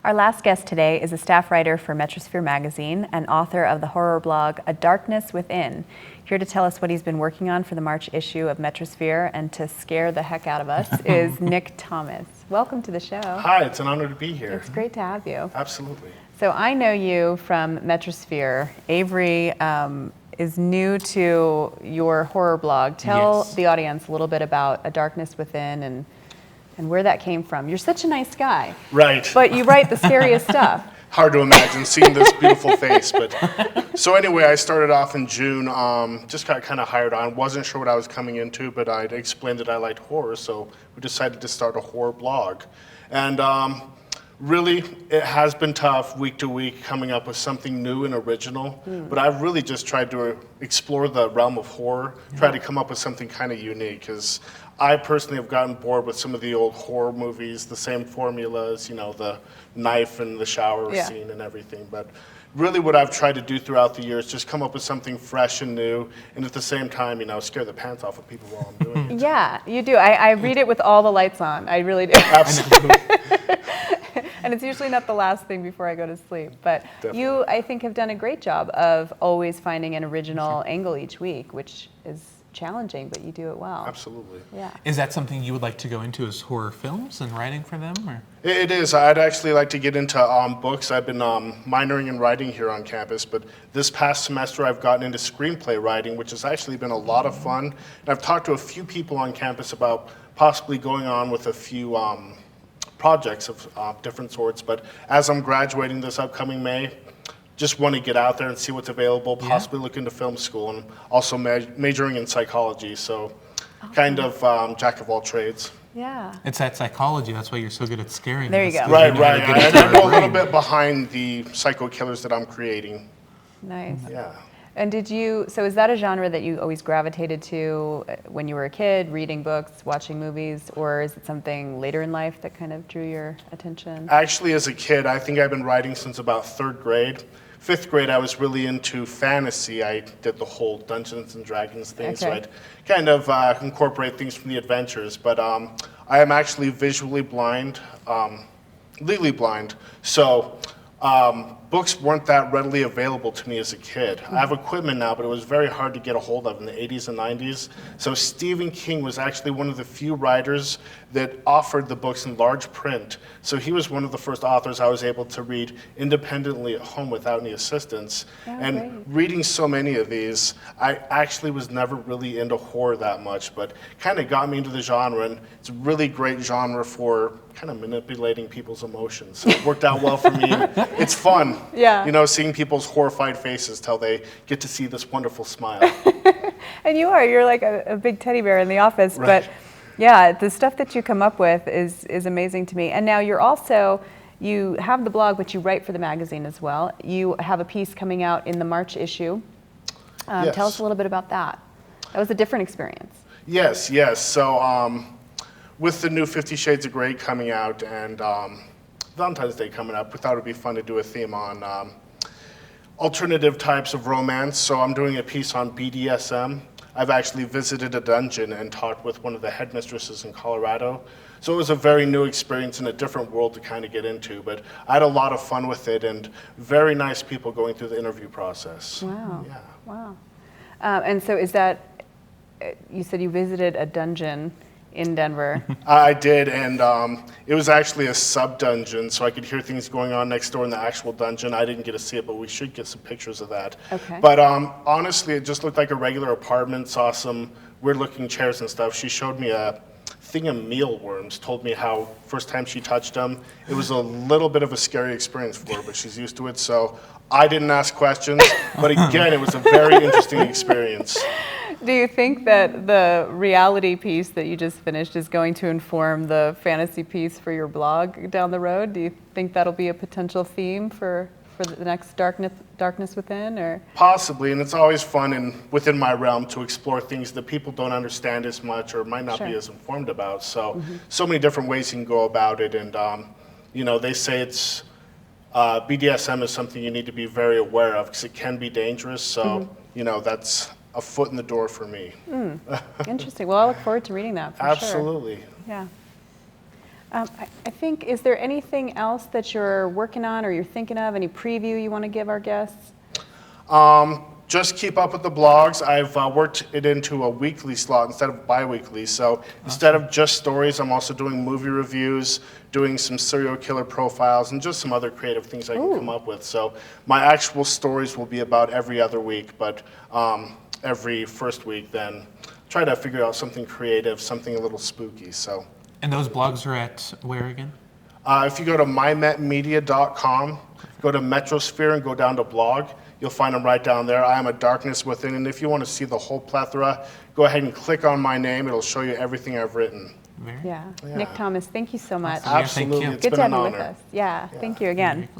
Our last guest today is a staff writer for Metrosphere magazine and author of the horror blog A Darkness Within. Here to tell us what he's been working on for the March issue of Metrosphere and to scare the heck out of us is Nick Thomas. Welcome to the show. Hi, it's an honor to be here. It's great to have you. Absolutely. So I know you from Metrosphere. Avery is new to your horror blog. Tell the audience a little bit about A Darkness Within and where that came from. You're such a nice guy. Right. But you write the scariest stuff. Hard to imagine seeing this beautiful face. But so anyway, I started off in June, just got kind of hired on. Wasn't sure what I was coming into, but I explained that I liked horror, so we decided to start a horror blog. And really, it has been tough week to week coming up with something new and original, but I've really just tried to explore the realm of horror, try to come up with something kind of unique, because I personally have gotten bored with some of the old horror movies, the same formulas, you know, the knife and the shower scene and everything. But really what I've tried to do throughout the years is just come up with something fresh and new, and at the same time, you know, scare the pants off of people while I'm doing it. Yeah, you do. I read it with all the lights on. I really do. Absolutely. And it's usually not the last thing before I go to sleep. But Definitely. You, I think, have done a great job of always finding an original angle each week, which is challenging, but you do it well. Absolutely. Yeah. Is that something you would like to go into as horror films and writing for them? Or? It is. I'd actually like to get into books. I've been minoring in writing here on campus, but this past semester I've gotten into screenplay writing, which has actually been a lot of fun. And I've talked to a few people on campus about possibly going on with a few projects of different sorts, but as I'm graduating this upcoming May, just want to get out there and see what's available, possibly look into film school, and also majoring in psychology, so kind of jack of all trades. Yeah. It's that psychology, that's why you're so good at scaring There us. you go. Right. You know how to get into I our know a little brain. bit behind the psycho killers that I'm creating. Nice. Yeah. And so is that a genre that you always gravitated to when you were a kid, reading books, watching movies, or is it something later in life that kind of drew your attention? Actually, as a kid, I think I've been writing since about 3rd grade. 5th grade, I was really into fantasy. I did the whole Dungeons and Dragons thing, so I'd kind of incorporate things from the adventures. But I am actually visually blind, legally blind, so books weren't that readily available to me as a kid. I have equipment now, but it was very hard to get a hold of in the 80s and 90s. So Stephan King was actually one of the few writers that offered the books in large print. So he was one of the first authors I was able to read independently at home without any assistance. And reading so many of these, I actually was never really into horror that much, but kind of got me into the genre, and it's a really great genre for kind of manipulating people's emotions. So it worked out well for me. It's fun. Yeah. You know, seeing people's horrified faces till they get to see this wonderful smile. And you're like a big teddy bear in the office, Right. but yeah, the stuff that you come up with is amazing to me. And now you have the blog, but you write for the magazine as well. You have a piece coming out in the March issue. Yes. Tell us a little bit about that. That was a different experience. Yes. So with the new 50 Shades of Grey coming out and Valentine's Day coming up, we thought it would be fun to do a theme on alternative types of romance. So I'm doing a piece on BDSM. I've actually visited a dungeon and talked with one of the headmistresses in Colorado. So it was a very new experience and a different world to kind of get into. But I had a lot of fun with it and very nice people going through the interview process. Wow. Yeah. Wow. And so is that, you said you visited a dungeon in Denver. I did, and it was actually a sub-dungeon, so I could hear things going on next door in the actual dungeon. I didn't get to see it, but we should get some pictures of that. Okay. But honestly, it just looked like a regular apartment, saw some weird-looking chairs and stuff. She showed me a thing of mealworms, told me how first time she touched them, it was a little bit of a scary experience for her, but she's used to it, so I didn't ask questions, but again, it was a very interesting experience. Do you think that the reality piece that you just finished is going to inform the fantasy piece for your blog down the road? Do you think that'll be a potential theme for the next Darkness Within, or? Possibly, and it's always fun and within my realm to explore things that people don't understand as much or might not be as informed about. So, so many different ways you can go about it, and you know, they say it's BDSM is something you need to be very aware of because it can be dangerous. So, you know, that's a foot in the door for me. Interesting. Well, I look forward to reading that for sure. Absolutely. Yeah. I think, is there anything else that you're working on or you're thinking of? Any preview you want to give our guests? Just keep up with the blogs. I've worked it into a weekly slot instead of bi-weekly. So instead of just stories, I'm also doing movie reviews, doing some serial killer profiles, and just some other creative things I can come up with. So my actual stories will be about every other week, but every first week then try to figure out something creative, something a little spooky. So. And those blogs are at where again? If you go to mymetmedia.com, go to Metrosphere and go down to blog, you'll find them right down there. I am a Darkness Within, and if you want to see the whole plethora, go ahead and click on my name. It'll show you everything I've written. Yeah. Nick Thomas, thank you so much. Awesome. Yeah, thank Absolutely, you. it's Good been to an have you with honor. us. Yeah, thank you again.